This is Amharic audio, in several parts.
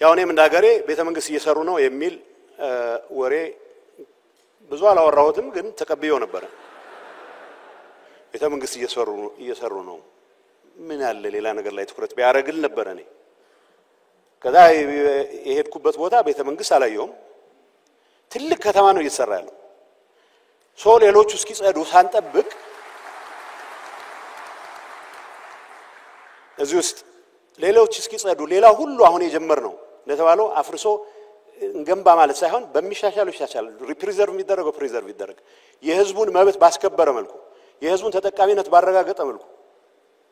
ያው እኔም እንዳገሬ ቤተ መንግስት እየሰሩ ነው የሚል ወሬ ብዙ አላወራሁትም ግን ተቀብየው ነበር ቤተ መንግስት እየሰሩ ነው ምን ያለ ሌላ ነገር ላይ ትኩረት ቢያረግል ነበር እኔ ከዛ የሄድኩበት ቦታ ቤተ መንግስት አላየውም ትልቅ ከተማ ነው እየተሰራ ያለው ሌሎቹ እስኪጸዱ ሳንጠብቅ እዚህ ውስጥ ሌሎች እስኪጸዱ ሌላ ሁሉ አሁን የጀመር ነው ለተባለው አፍርሶ እንገንባ ማለት ሳይሆን በሚሻሻሉ ይሻሻል ሪፕሪዘርቭ የሚደረገው ፕሪዘርቭ ይደረግ የህዝቡን መብት ባስከበረ መልኩ የህዝቡን ተጠቃሚነት ባረጋገጠ መልኩ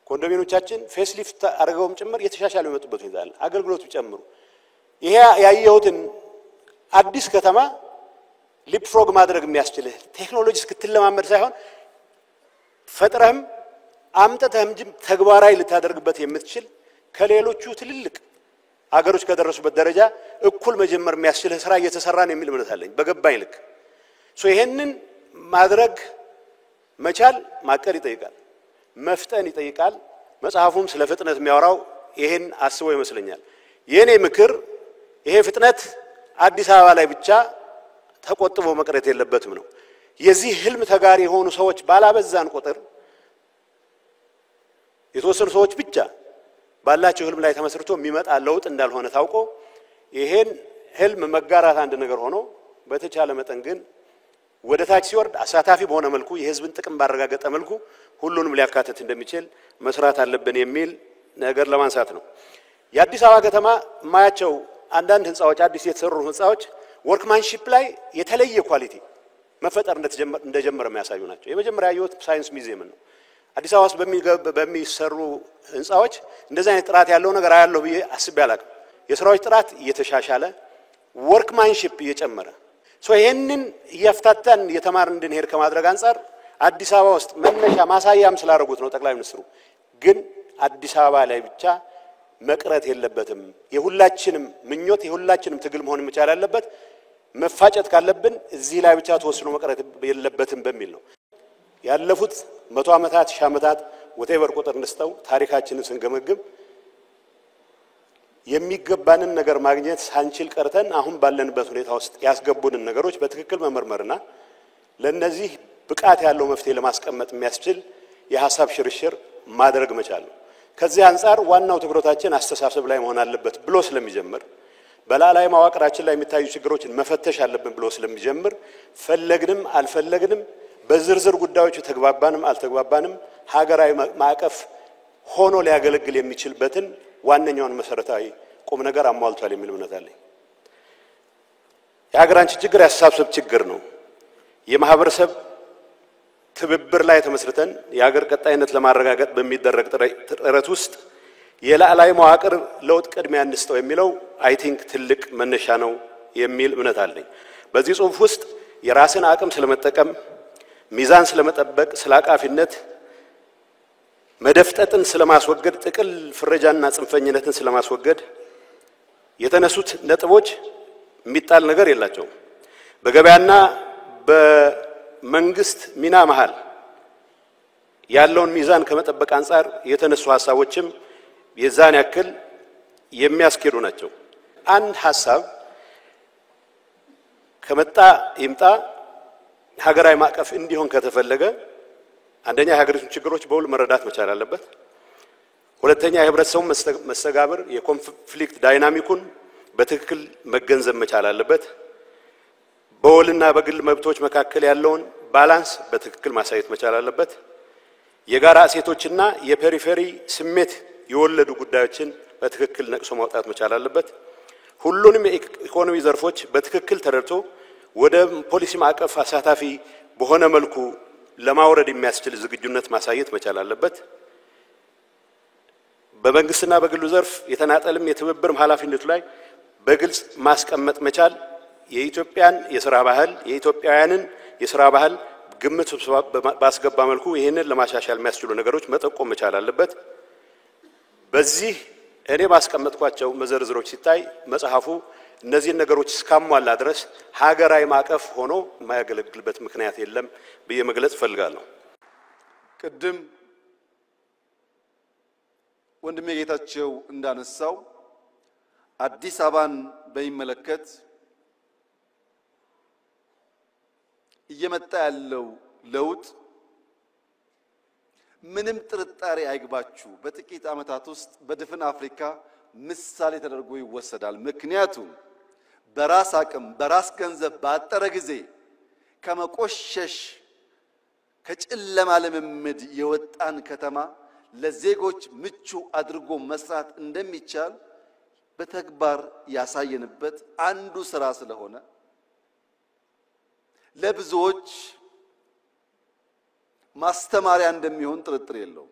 ኮንዶሚኒየሞቻችን ፌስሊፍት አርገውም ጭምር የተሻሻሉ የመጡበት ይላል አገልግሎቱ ጨምሩ ይሄ ያየሁትን አዲስ ከተማ ሊፕፍሮግ ማድረግ የሚያስችል ቴክኖሎጂ እስክትለማመድ ሳይሆን ፈጥረህም አምጥተህም ተግባራዊ ልታደርግበት የምትችል ከሌሎቹ ትልልቅ አገሮች ከደረሱበት ደረጃ እኩል መጀመር የሚያስችል ስራ እየተሰራ ነው የሚል እምነት አለኝ በገባኝ ልክ ይሄንን ማድረግ መቻል ማቀድ ይጠይቃል መፍጠን ይጠይቃል መጽሐፉም ስለ ፍጥነት የሚያወራው ይሄን አስቦ ይመስለኛል የኔ ምክር ይሄ ፍጥነት አዲስ አበባ ላይ ብቻ ተቆጥቦ መቅረት የለበትም ነው የዚህ ህልም ተጋሪ ሆኑ ሰዎች ባላበዛን ቁጥር የተወሰኑ ሰዎች ብቻ ባላቸው ህልም ላይ ተመስርቶ የሚመጣ ለውጥ እንዳልሆነ ታውቆ ይሄን ህልም መጋራት አንድ ነገር ሆኖ በተቻለ መጠን ግን ወደ ታች ሲወርድ አሳታፊ በሆነ መልኩ የህዝብን ጥቅም ባረጋገጠ መልኩ ሁሉንም ሊያካተት እንደሚችል መስራት አለብን የሚል ነገር ለማንሳት ነው የአዲስ አበባ ከተማ ማያቸው አንዳንድ ህንጻዎች አዲስ የተሰሩ ህንጻዎች ወርክማንሺፕ ላይ የተለየ ኳሊቲ መፈጠር እንደጀመረ የሚያሳዩ ናቸው የመጀመሪያ ያዩት ሳይንስ ሚውዚየም ነው አዲስ አበባ ውስጥ በሚሰሩ ህንጻዎች እንደዛ አይነት ጥራት ያለው ነገር አያለው ብዬ አስቤ አላቅም የሥራዎች ጥራት እየተሻሻለ ወርክማንሺፕ እየጨመረ ይሄንን ያፍታታን የተማር እንድንሄድ ከማድረግ አንፃር አዲስ አበባ ውስጥ መነሻ ማሳያም ስላደረጉት ነው ጠቅላይ ሚኒስትሩ ግን አዲስ አበባ ላይ ብቻ መቅረት የለበትም የሁላችንም ምኞት የሁላችንም ትግል መሆን መቻል አለበት መፋጨት ካለብን እዚህ ላይ ብቻ ተወስኖ መቅረት የለበትም በሚል ነው ያለፉት 100 ዓመታት ሺህ ዓመታት ወቴቨር ቁጥር እንስተው ታሪካችንን ስንገመግም የሚገባንን ነገር ማግኘት ሳንችል ቀርተን አሁን ባለንበት ሁኔታ ውስጥ ያስገቡንን ነገሮች በትክክል መመርመርና ለነዚህ ብቃት ያለው መፍትሄ ለማስቀመጥ የሚያስችል የሐሳብ ሽርሽር ማድረግ መቻል ነው ከዚህ አንፃር ዋናው ትኩረታችን አስተሳሰብ ላይ መሆን አለበት ብሎ ስለሚጀምር በላላይ ማዋቅራችን ላይ የሚታዩ ችግሮችን መፈተሽ አለብን ብሎ ስለሚጀምር ፈለግንም አልፈለግንም በዝርዝር ጉዳዮች ተግባባንም አልተግባባንም ሀገራዊ ማዕቀፍ ሆኖ ሊያገለግል የሚችልበትን ዋነኛውን መሰረታዊ ቁም ነገር አሟልቷል የሚል እምነት አለኝ የሀገራችን ችግር ያሳሰብ ችግር ነው የማህበረሰብ ትብብር ላይ ተመስርተን የሀገር ቀጣይነት ለማረጋገጥ በሚደረግ ጥረት ውስጥ የላላይ መዋቅር ለውጥ ቅድሚያ እንስጠው የሚለው አይ ቲንክ ትልቅ መነሻ ነው የሚል እምነት አለኝ በዚህ ጽሁፍ ውስጥ የራስን አቅም ስለመጠቀም ሚዛን ስለመጠበቅ ስላቃፊነት መደፍጠጥን ስለማስወገድ ጥቅል ፍረጃና ጽንፈኝነትን ስለማስወገድ የተነሱት ነጥቦች የሚጣል ነገር የላቸው በገበያና በመንግስት ሚና መሃል ያለውን ሚዛን ከመጠበቅ አንፃር የተነሱ ሐሳቦችም የዛን ያክል የሚያስኬዱ ናቸው አንድ ሐሳብ ከመጣ ይምጣ ሀገራዊ ማዕቀፍ እንዲሆን ከተፈለገ አንደኛ የሀገሪቱን ችግሮች በውል መረዳት መቻል አለበት ሁለተኛ የህብረተሰቡ መስተጋብር የኮንፍሊክት ዳይናሚኩን በትክክል መገንዘብ መቻል አለበት በውልና በግል መብቶች መካከል ያለውን ባላንስ በትክክል ማሳየት መቻል አለበት የጋራ እሴቶችና የፔሪፌሪ ስሜት የወለዱ ጉዳዮችን በትክክል ነቅሶ ማውጣት መቻል አለበት ሁሉንም የኢኮኖሚ ዘርፎች በትክክል ተረድቶ ወደ ፖሊሲ ማዕቀፍ አሳታፊ በሆነ መልኩ ለማውረድ የሚያስችል ዝግጁነት ማሳየት መቻል አለበት በመንግስትና በግሉ ዘርፍ የተናጠልም የትብብርም ኃላፊነቱ ላይ በግልጽ ማስቀመጥ መቻል የኢትዮጵያን የሥራ ባህል የኢትዮጵያውያንን የሥራ ባህል ግምት ባስገባ መልኩ ይሄንን ለማሻሻል የሚያስችሉ ነገሮች መጠቆም መቻል አለበት በዚህ እኔ ባስቀመጥኳቸው መዘርዝሮች ሲታይ መጽሐፉ እነዚህ ነገሮች እስካሟላ ድረስ ሀገራዊ ማዕቀፍ ሆኖ የማያገለግልበት ምክንያት የለም በየመግለጽ ፈልጋለሁ ቅድም ወንድሜ ጌታቸው እንዳነሳው አዲስ አበባን በሚመለከት እየመጣ ያለው ለውጥ ምንም ጥርጣሬ አይግባችሁ በጥቂት ዓመታት ውስጥ በድፍን አፍሪካ ምሳሌ ተደርጎ ይወሰዳል። ምክንያቱም በራስ አቅም በራስ ገንዘብ ባጠረ ጊዜ ከመቆሸሽ ከጨለማ ልምምድ የወጣን ከተማ ለዜጎች ምቹ አድርጎ መስራት እንደሚቻል በተግባር ያሳየንበት አንዱ ስራ ስለሆነ ለብዙዎች ማስተማሪያ እንደሚሆን ጥርጥር የለውም።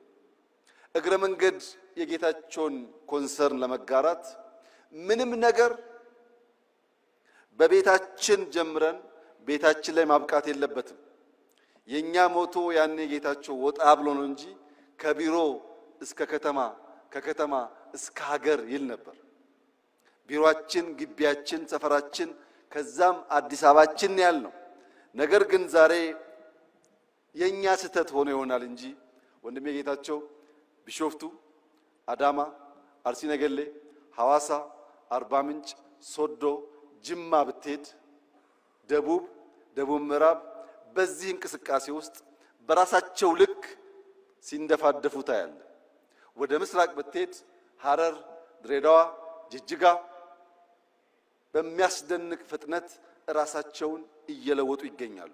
እግረ መንገድ የጌታቸውን ኮንሰርን ለመጋራት ምንም ነገር በቤታችን ጀምረን ቤታችን ላይ ማብቃት የለበትም። የኛ ሞቶ ያኔ ጌታቸው ወጣ ብሎ ነው እንጂ ከቢሮ እስከ ከተማ ከከተማ እስከ ሀገር ይል ነበር። ቢሮአችን፣ ግቢያችን፣ ሰፈራችን ከዛም አዲስ አበባችን ያልነው ነገር ግን ዛሬ የኛ ስህተት ሆኖ ይሆናል እንጂ ወንድሜ ጌታቸው ቢሾፍቱ፣ አዳማ፣ አርሲ ነገሌ፣ ሐዋሳ፣ አርባ ምንጭ፣ ሶዶ፣ ጅማ ብትሄድ ደቡብ ምዕራብ በዚህ እንቅስቃሴ ውስጥ በራሳቸው ልክ ሲንደፋደፉ ታያለ። ወደ ምስራቅ ብትሄድ ሐረር፣ ድሬዳዋ፣ ጅጅጋ በሚያስደንቅ ፍጥነት ራሳቸውን እየለወጡ ይገኛሉ።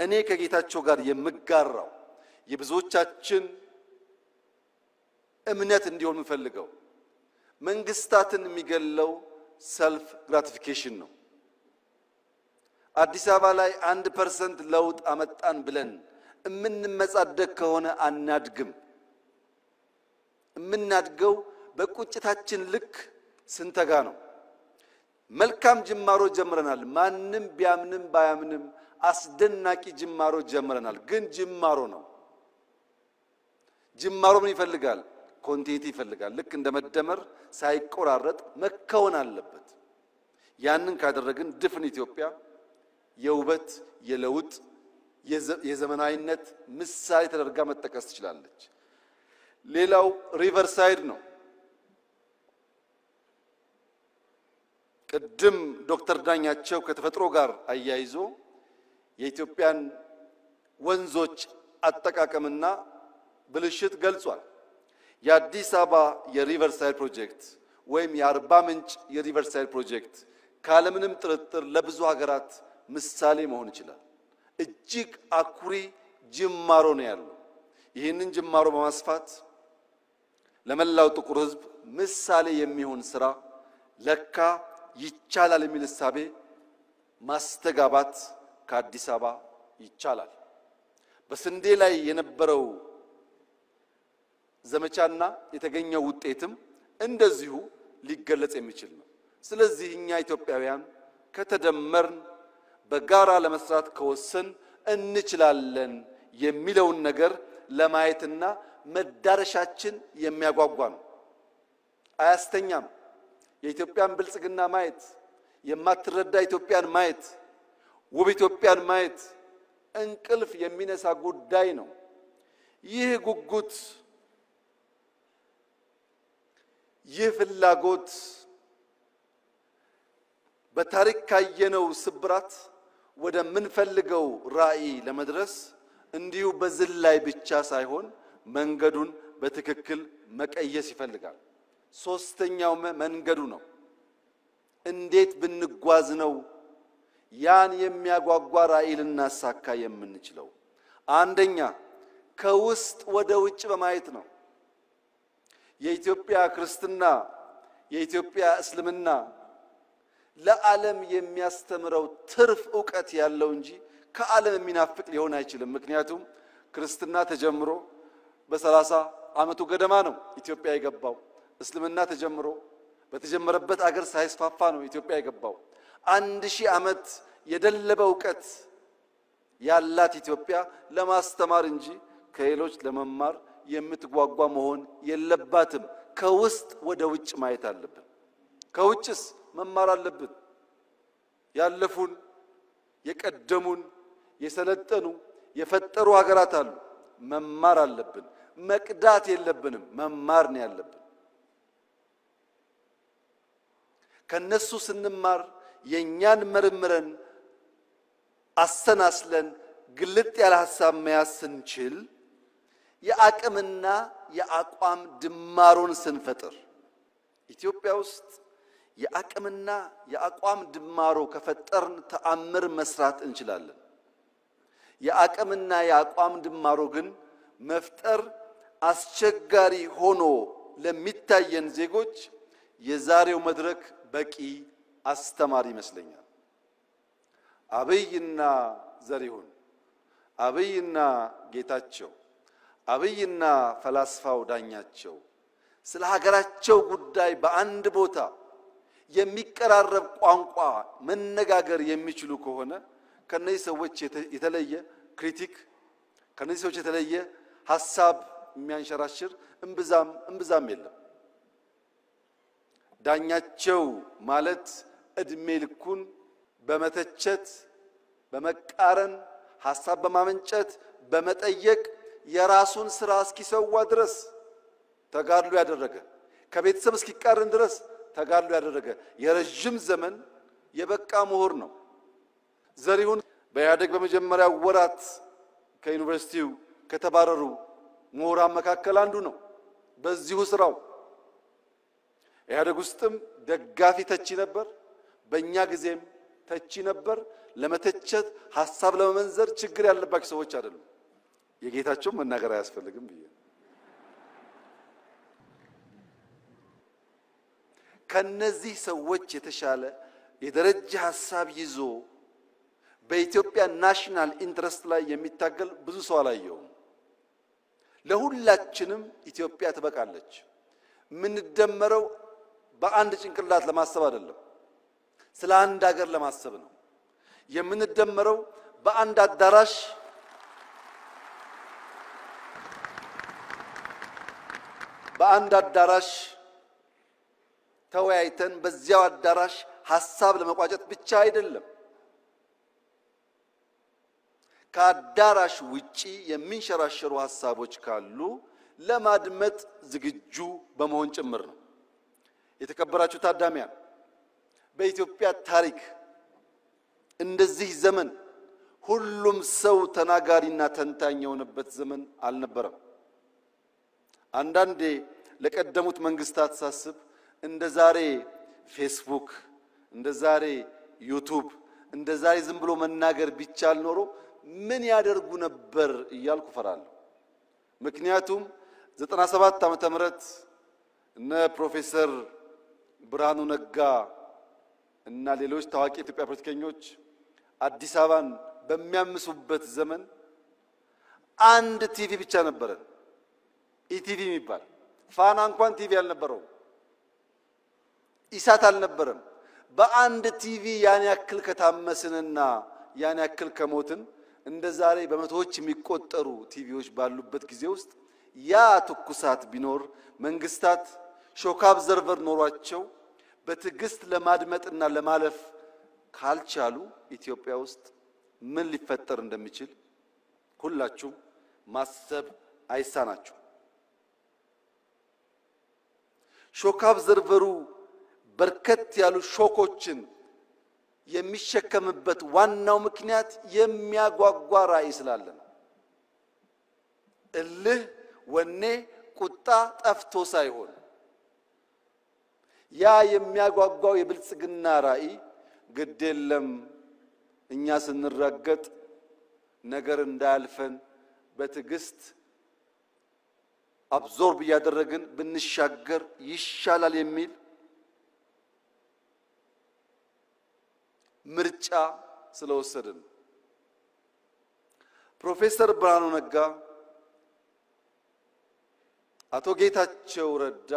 እኔ ከጌታቸው ጋር የምጋራው የብዙዎቻችን እምነት እንዲሆን የምፈልገው መንግስታትን የሚገለው ሰልፍ ግራቲፊኬሽን ነው። አዲስ አበባ ላይ 1% ለውጥ አመጣን ብለን እምንመጻደቅ ከሆነ አናድግም። እምናድገው በቁጭታችን ልክ ስንተጋ ነው። መልካም ጅማሮ ጀምረናል። ማንም ቢያምንም ባያምንም አስደናቂ ጅማሮ ጀምረናል። ግን ጅማሮ ነው። ጅማሮ ምን ይፈልጋል? ኮንቲኒቲ ይፈልጋል። ልክ እንደ መደመር ሳይቆራረጥ መከወን አለበት። ያንን ካደረግን ድፍን ኢትዮጵያ የውበት የለውጥ የዘመናዊነት ምሳሌ ተደርጋ መጠቀስ ትችላለች። ሌላው ሪቨርሳይድ ነው። ቅድም ዶክተር ዳኛቸው ከተፈጥሮ ጋር አያይዞ የኢትዮጵያን ወንዞች አጠቃቀምና ብልሽት ገልጿል። የአዲስ አበባ የሪቨርሳይድ ፕሮጀክት ወይም የአርባ ምንጭ የሪቨርሳይድ ፕሮጀክት ካለምንም ጥርጥር ለብዙ ሀገራት ምሳሌ መሆን ይችላል። እጅግ አኩሪ ጅማሮ ነው ያለው። ይህንን ጅማሮ በማስፋት ለመላው ጥቁር ሕዝብ ምሳሌ የሚሆን ስራ ለካ ይቻላል የሚል እሳቤ ማስተጋባት ከአዲስ አበባ ይቻላል። በስንዴ ላይ የነበረው ዘመቻና የተገኘው ውጤትም እንደዚሁ ሊገለጽ የሚችል ነው። ስለዚህ እኛ ኢትዮጵያውያን ከተደመርን በጋራ ለመስራት ከወሰን እንችላለን የሚለውን ነገር ለማየትና መዳረሻችን የሚያጓጓ ነው። አያስተኛም። የኢትዮጵያን ብልጽግና ማየት፣ የማትረዳ ኢትዮጵያን ማየት፣ ውብ ኢትዮጵያን ማየት እንቅልፍ የሚነሳ ጉዳይ ነው። ይህ ጉጉት፣ ይህ ፍላጎት በታሪክ ካየነው ስብራት ወደ ምንፈልገው ራዕይ ለመድረስ እንዲሁ በዝላይ ብቻ ሳይሆን መንገዱን በትክክል መቀየስ ይፈልጋል። ሶስተኛው መንገዱ ነው። እንዴት ብንጓዝ ነው ያን የሚያጓጓ ራዕይ ልናሳካ የምንችለው? አንደኛ ከውስጥ ወደ ውጭ በማየት ነው። የኢትዮጵያ ክርስትና፣ የኢትዮጵያ እስልምና ለዓለም የሚያስተምረው ትርፍ ዕውቀት ያለው እንጂ ከዓለም የሚናፍቅ ሊሆን አይችልም። ምክንያቱም ክርስትና ተጀምሮ በ30 ዓመቱ ገደማ ነው ኢትዮጵያ የገባው። እስልምና ተጀምሮ በተጀመረበት አገር ሳይስፋፋ ነው ኢትዮጵያ የገባው። 1000 ዓመት የደለበ ዕውቀት ያላት ኢትዮጵያ ለማስተማር እንጂ ከሌሎች ለመማር የምትጓጓ መሆን የለባትም። ከውስጥ ወደ ውጭ ማየት አለብን። ከውጭስ መማር አለብን። ያለፉን የቀደሙን የሰለጠኑ የፈጠሩ ሀገራት አሉ። መማር አለብን። መቅዳት የለብንም። መማር ነው ያለብን። ከነሱ ስንማር የኛን መርምረን አሰናስለን ግልጥ ያለ ሐሳብ መያዝ ስንችል የአቅምና የአቋም ድማሮን ስንፈጥር ኢትዮጵያ ውስጥ የአቅምና የአቋም ድማሮ ከፈጠርን ተአምር መስራት እንችላለን። የአቅምና የአቋም ድማሮ ግን መፍጠር አስቸጋሪ ሆኖ ለሚታየን ዜጎች የዛሬው መድረክ በቂ አስተማሪ ይመስለኛል። አብይና ዘሪሁን፣ አብይና ጌታቸው፣ አብይና ፈላስፋው ዳኛቸው ስለ ሀገራቸው ጉዳይ በአንድ ቦታ የሚቀራረብ ቋንቋ መነጋገር የሚችሉ ከሆነ ከነዚህ ሰዎች የተለየ ክሪቲክ ከነዚህ ሰዎች የተለየ ሐሳብ የሚያንሸራሽር እምብዛም የለም። ዳኛቸው ማለት እድሜ ልኩን በመተቸት በመቃረን ሐሳብ በማመንጨት በመጠየቅ የራሱን ስራ እስኪሰዋ ድረስ ተጋድሎ ያደረገ ከቤተሰብ እስኪቃረን ድረስ ተጋድሎ ያደረገ የረጅም ዘመን የበቃ ምሁር ነው። ዘሪሁን በኢህአዴግ በመጀመሪያ ወራት ከዩኒቨርሲቲው ከተባረሩ ምሁራን መካከል አንዱ ነው። በዚሁ ስራው ኢህአዴግ ውስጥም ደጋፊ ተቺ ነበር፣ በእኛ ጊዜም ተቺ ነበር። ለመተቸት ሐሳብ ለመመንዘር ችግር ያለባቸው ሰዎች አይደሉም። የጌታቸው መናገር አያስፈልግም ብዬ ከነዚህ ሰዎች የተሻለ የደረጃ ሐሳብ ይዞ በኢትዮጵያ ናሽናል ኢንትረስት ላይ የሚታገል ብዙ ሰው አላየውም። ለሁላችንም ኢትዮጵያ ትበቃለች። ምን ደመረው በአንድ ጭንቅላት ለማሰብ አይደለም፣ ስለ አንድ ሀገር ለማሰብ ነው። የምንደመረው በአንድ አዳራሽ ተወያይተን በዚያው አዳራሽ ሐሳብ ለመቋጨት ብቻ አይደለም። ከአዳራሽ ውጪ የሚንሸራሸሩ ሐሳቦች ካሉ ለማድመጥ ዝግጁ በመሆን ጭምር ነው። የተከበራችሁ ታዳሚያን፣ በኢትዮጵያ ታሪክ እንደዚህ ዘመን ሁሉም ሰው ተናጋሪና ተንታኝ የሆነበት ዘመን አልነበረም። አንዳንዴ ለቀደሙት መንግስታት ሳስብ እንደዛሬ ፌስቡክ፣ እንደዛሬ ዩቲዩብ፣ እንደዛሬ ዝም ብሎ መናገር ቢቻል ኖሮ ምን ያደርጉ ነበር እያልኩ ፈራለሁ። ምክንያቱም 97 ዓመተ ምህረት እነ ፕሮፌሰር ብርሃኑ ነጋ እና ሌሎች ታዋቂ የኢትዮጵያ ፖለቲከኞች አዲስ አበባን በሚያምሱበት ዘመን አንድ ቲቪ ብቻ ነበረን፣ ኢቲቪ የሚባል። ፋና እንኳን ቲቪ አልነበረው፣ ኢሳት አልነበረም። በአንድ ቲቪ ያን ያክል ከታመስንና ያን ያክል ከሞትን እንደዛሬ በመቶዎች የሚቆጠሩ ቲቪዎች ባሉበት ጊዜ ውስጥ ያ ትኩሳት ቢኖር መንግስታት ሾክ ኦብዘርቨር ኖሯቸው በትዕግስት ለማድመጥና ለማለፍ ካልቻሉ ኢትዮጵያ ውስጥ ምን ሊፈጠር እንደሚችል ሁላችሁም ማሰብ አይሳናችሁ። ሾክ ኦብዘርቨሩ በርከት ያሉ ሾኮችን የሚሸከምበት ዋናው ምክንያት የሚያጓጓ ራዕይ ስላለ ነው። እልህ፣ ወኔ፣ ቁጣ ጠፍቶ ሳይሆን ያ የሚያጓጓው የብልጽግና ራዕይ ግድ የለም እኛ ስንረገጥ ነገር እንዳያልፈን በትዕግስት አብዞርብ ያደረግን ብንሻገር ይሻላል የሚል ምርጫ ስለወሰድን ፕሮፌሰር ብርሃኑ ነጋ፣ አቶ ጌታቸው ረዳ፣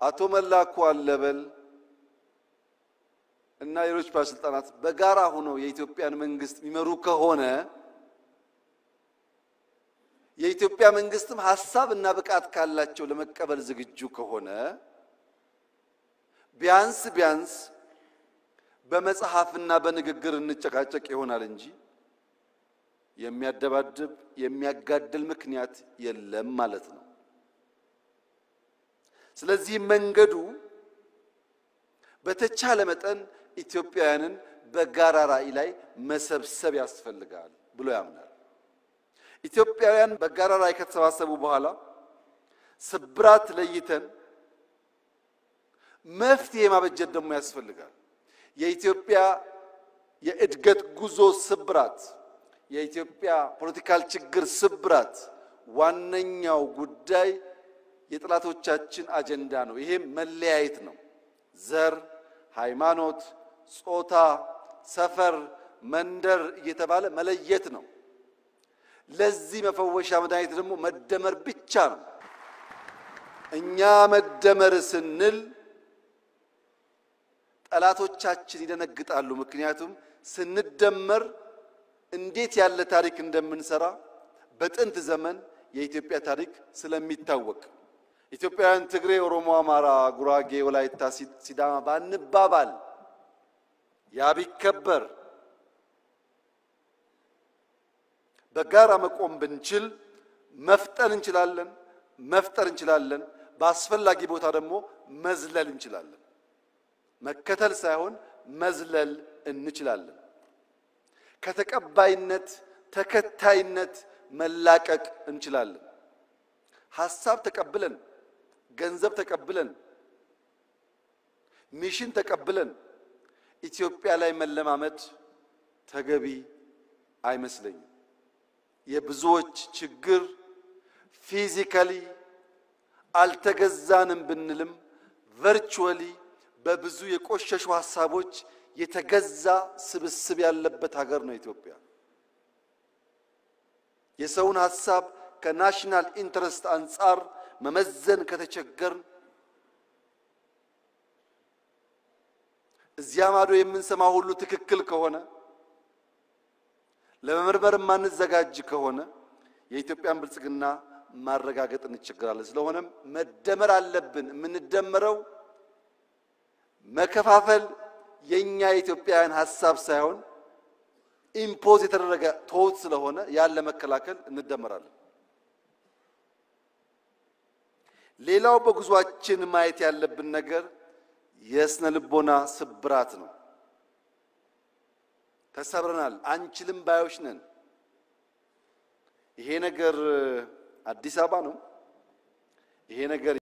አቶ መላኩ አለበል እና ሌሎች ባለስልጣናት በጋራ ሆነው የኢትዮጵያን መንግስት የሚመሩ ከሆነ የኢትዮጵያ መንግስትም ሐሳብ እና ብቃት ካላቸው ለመቀበል ዝግጁ ከሆነ ቢያንስ በመጽሐፍና በንግግር እንጨቃጨቅ ይሆናል እንጂ የሚያደባድብ የሚያጋድል ምክንያት የለም ማለት ነው። ስለዚህ መንገዱ በተቻለ መጠን ኢትዮጵያውያንን በጋራ ራዕይ ላይ መሰብሰብ ያስፈልጋል ብሎ ያምናል። ኢትዮጵያውያን በጋራ ራዕይ ከተሰባሰቡ በኋላ ስብራት ለይተን መፍትሄ ማበጀት ደግሞ ያስፈልጋል። የኢትዮጵያ የእድገት ጉዞ ስብራት፣ የኢትዮጵያ ፖለቲካል ችግር ስብራት ዋነኛው ጉዳይ የጥላቶቻችን አጀንዳ ነው። ይሄም መለያየት ነው። ዘር፣ ሃይማኖት፣ ጾታ፣ ሰፈር፣ መንደር እየተባለ መለየት ነው። ለዚህ መፈወሻ መድኃኒት ደግሞ መደመር ብቻ ነው። እኛ መደመር ስንል ጠላቶቻችን ይደነግጣሉ። ምክንያቱም ስንደመር እንዴት ያለ ታሪክ እንደምንሰራ በጥንት ዘመን የኢትዮጵያ ታሪክ ስለሚታወቅ ኢትዮጵያውያን ትግሬ፣ ኦሮሞ፣ አማራ፣ ጉራጌ፣ ወላይታ፣ ሲዳማ ባንባባል ያ ቢከበር በጋራ መቆም ብንችል መፍጠር እንችላለን። በአስፈላጊ ቦታ ደግሞ መዝለል እንችላለን። መከተል ሳይሆን መዝለል እንችላለን። ከተቀባይነት ተከታይነት መላቀቅ እንችላለን። ሐሳብ ተቀብለን፣ ገንዘብ ተቀብለን፣ ሚሽን ተቀብለን ኢትዮጵያ ላይ መለማመድ ተገቢ አይመስለኝም። የብዙዎች ችግር ፊዚካሊ አልተገዛንም ብንልም ቨርቹዋሊ በብዙ የቆሸሹ ሐሳቦች የተገዛ ስብስብ ያለበት ሀገር ነው ኢትዮጵያ። የሰውን ሐሳብ ከናሽናል ኢንተረስት አንፃር መመዘን ከተቸገርን እዚያ ማዶ የምንሰማው ሁሉ ትክክል ከሆነ ለመመርመር ማንዘጋጅ ከሆነ የኢትዮጵያን ብልጽግና ማረጋገጥ እንቸገራለን። ስለሆነም መደመር አለብን። የምንደመረው መከፋፈል የኛ የኢትዮጵያውያን ሐሳብ ሳይሆን ኢምፖዝ የተደረገ ቶት ስለሆነ ያለ መከላከል እንደመራለን። ሌላው በጉዟችን ማየት ያለብን ነገር የስነ ልቦና ስብራት ነው። ተሰብረናል፣ አንችልም ባዮች ነን። ይሄ ነገር አዲስ አበባ ነው። ይሄ ነገር